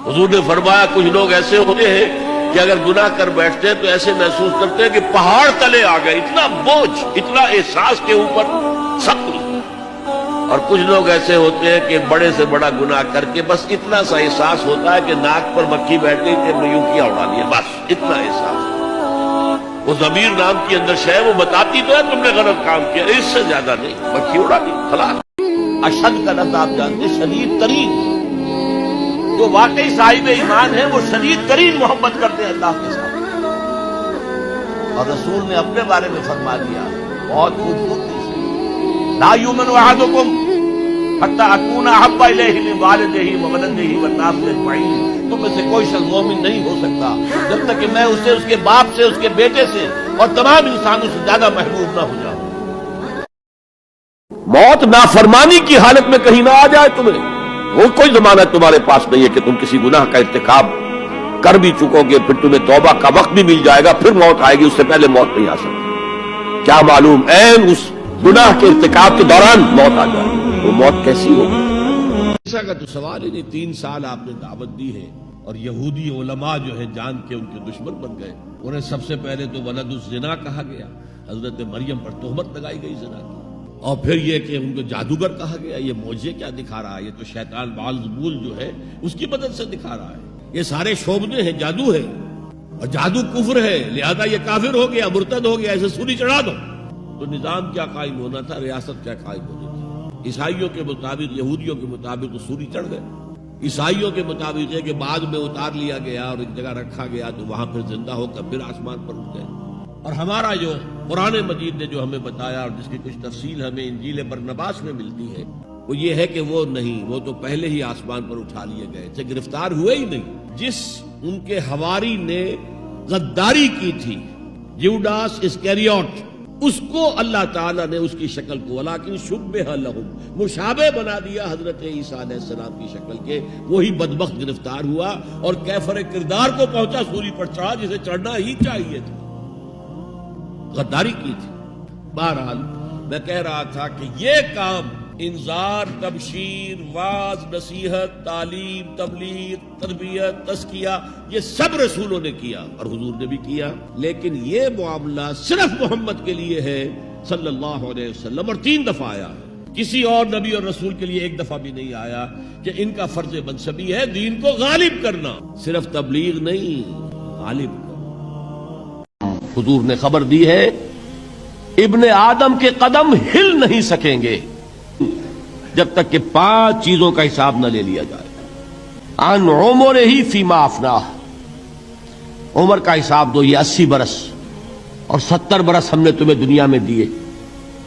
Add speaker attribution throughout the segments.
Speaker 1: حضور نے فرمایا کچھ لوگ ایسے ہوتے ہیں کہ اگر گناہ کر بیٹھتے ہیں تو ایسے محسوس کرتے ہیں کہ پہاڑ تلے آ گئے، اتنا بوجھ، اتنا احساس کے اوپر سخت. اور کچھ لوگ ایسے ہوتے ہیں کہ بڑے سے بڑا گناہ کر کے بس اتنا سا احساس ہوتا ہے کہ ناک پر مکھی بیٹھ گئی کہ یوں کیا اڑا دیا، بس اتنا احساس. وہ ضمیر نام کی اندر شے وہ بتاتی تو ہے تم نے غلط کام کیا، اس سے زیادہ نہیں، مکھی اڑا دی خلاص. اشد کا لفظ آپ جانتے، شدید ترین. جو واقعی صاحب ایمان ہے وہ شدید ترین محبت کرتے ہیں اللہ کے ساتھ. اور رسول نے اپنے بارے میں فرما دیا بہت خوبصورتی سے، لا یؤمن احدکم حتی اکون احب الیہ من والدہ وولدہ والناس اجمعین. تم میں سے کوئی شخص مومن نہیں ہو سکتا جب تک کہ میں اسے اس کے باپ سے، اس کے بیٹے سے اور تمام انسانوں سے زیادہ محبوب نہ ہو جاؤں. موت نافرمانی کی حالت میں کہیں نہ آ جائے تمہیں. وہ کوئی ضمانت تمہارے پاس نہیں ہے کہ تم کسی گناہ کا ارتکاب کر بھی چکو گے، پھر تمہیں توبہ کا وقت بھی مل جائے گا، پھر موت آئے گی، اس سے پہلے موت نہیں آ سکتی. کیا معلوم عین اس گناہ کے ارتکاب کے دوران موت آ جائے، وہ موت کیسی ہوگی؟ ایسا کا تو سوال ہی نہیں. 3 سال آپ نے دعوت دی ہے اور یہودی علماء جو ہے جان کے ان کے دشمن بن گئے. انہیں سب سے پہلے تو ولد الزنا کہا گیا، حضرت مریم پر تہمت لگائی گئی زنا کی. اور پھر یہ کہ ان کو جادوگر کہا گیا. یہ معجزے کیا دکھا رہا ہے؟ یہ تو شیطان بعلزبول جو ہے اس کی مدد سے دکھا رہا ہے. یہ سارے شعبدے ہیں، جادو ہے اور جادو کفر ہے، لہذا یہ کافر ہو گیا، مرتد ہو گیا، ایسے سولی چڑھا دو. تو نظام کیا قائم ہونا تھا، ریاست کیا قائم ہونی تھی؟ عیسائیوں کے مطابق، یہودیوں کے مطابق سولی چڑھ گئے. عیسائیوں کے مطابق ہے کہ بعد میں اتار لیا گیا اور ایک جگہ رکھا گیا تو وہاں پھر زندہ ہو کر پھر آسمان پر اٹھ گئے. اور ہمارا جو قرآن مجید نے جو ہمیں بتایا اور جس کی کچھ تفصیل ہمیں انجیل برنباس میں ملتی ہے وہ یہ ہے کہ وہ نہیں، وہ تو پہلے ہی آسمان پر اٹھا لیے گئے تھے، گرفتار ہوئے ہی نہیں. جس ان کے حواری نے غداری کی تھی، یوڈاس اسکریوٹ، اس کو اللہ تعالیٰ نے اس کی شکل کو ولیکن شبہ لہم، مشابہ بنا دیا حضرت عیسیٰ علیہ السلام کی شکل کے. وہی بدبخت گرفتار ہوا اور کیفر کردار کو پہنچا، سولی پر چڑھا جسے چڑھنا ہی چاہیے تھا. غداری کی تھی. بہرحال میں کہہ رہا تھا کہ یہ کام انذار، تبشیر، واعظ، نصیحت، تعلیم، تبلیغ، تربیت، تزکیہ، یہ سب رسولوں نے کیا اور حضور نے بھی کیا. لیکن یہ معاملہ صرف محمد کے لیے ہے صلی اللہ علیہ وسلم، اور 3 دفعہ آیا. کسی اور نبی اور رسول کے لیے 1 دفعہ بھی نہیں آیا کہ ان کا فرض منصبی ہے دین کو غالب کرنا، صرف تبلیغ نہیں، غالب کرنا. حضور نے خبر دی ہے ابن آدم کے قدم ہل نہیں سکیں گے جب تک کہ 5 چیزوں کا حساب نہ لے لیا جائے. عن عمرہ فیما افناہ، عمر کا حساب دو. یہ 80 برس اور 70 برس ہم نے تمہیں دنیا میں دیے،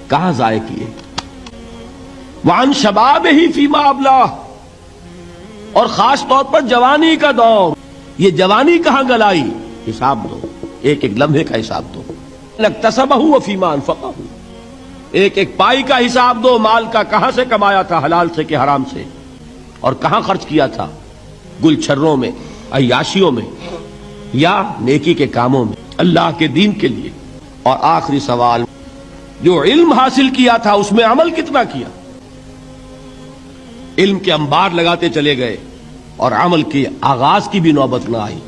Speaker 1: کہاں ضائع کیے؟ وعن شبابہ فیما ابلاہ، اور خاص طور پر جوانی کا دور، یہ جوانی کہاں گلائی؟ حساب دو، ایک ایک لمحے کا حساب دو. اکتسبہ وفیما انفقہ، ایک ایک پائی کا حساب دو. مال کا کہاں سے کمایا تھا، حلال سے کہ حرام سے، اور کہاں خرچ کیا تھا، گل چھروں میں، عیاشیوں میں، یا نیکی کے کاموں میں اللہ کے دین کے لیے. اور آخری سوال، جو علم حاصل کیا تھا اس میں عمل کتنا کیا؟ علم کے انبار لگاتے چلے گئے اور عمل کے آغاز کی بھی نوبت نہ آئی.